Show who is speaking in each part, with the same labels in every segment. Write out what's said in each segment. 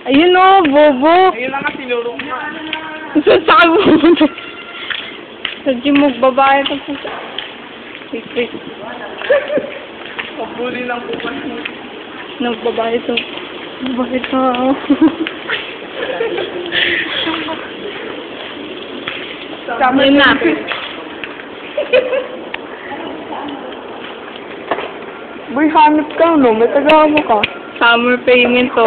Speaker 1: Ayun o, bobo.
Speaker 2: Ayun lang nga, sinurong niya.
Speaker 1: Saan sa kayo pupunta? Sa gym mo, babae pa po. Wait.
Speaker 2: Pabuli lang po pa.
Speaker 1: Babae to. Babae to.
Speaker 2: Tama
Speaker 1: Yun na.
Speaker 2: Boy, hanap ka, no? May tagawa mo ka.
Speaker 1: Summer payment to.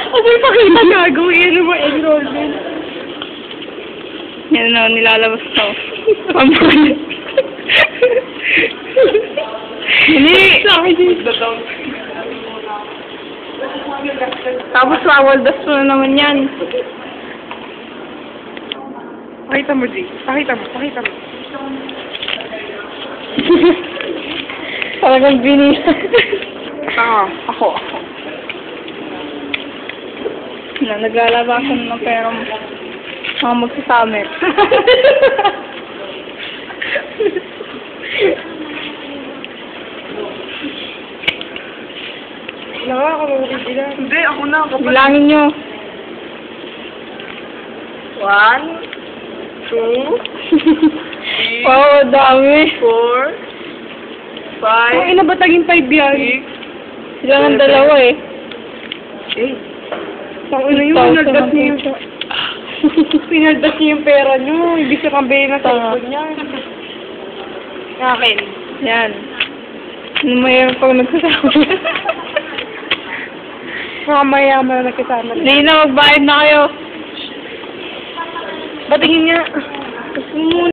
Speaker 2: Okay, pakita gago. Yan mo, enrollment.
Speaker 1: Yan na, nilalabas to. Pambulit. Hindi. Tapos wawaldas mo na naman yan.
Speaker 2: Pakita mo, G. Pakita mo.
Speaker 1: Talagang binila.
Speaker 2: Ako.
Speaker 1: Naglalabasan ng pera mo. Mga magsasamer.
Speaker 2: Wala ako mabibilang. Hindi, ako na.
Speaker 1: Bilangin nyo.
Speaker 2: 1, 2, 3,
Speaker 1: Wow, dami.
Speaker 2: 4, 5,
Speaker 1: Ay, ina ba taging 5 yan?
Speaker 2: 6,
Speaker 1: Sila ng dalawa eh.
Speaker 2: 8. Ang ina yung pinaldas niya yung... Pinaldas niya yung pera niyo. Ibig sa pambili na cellphone niya. Akin.
Speaker 1: Yan. Ano mayroon pag nagsasama?
Speaker 2: Mga mayaman na nagkasama.
Speaker 1: Hindi na, magbayad na kayo.
Speaker 2: Batingin niya.
Speaker 1: Gusto mo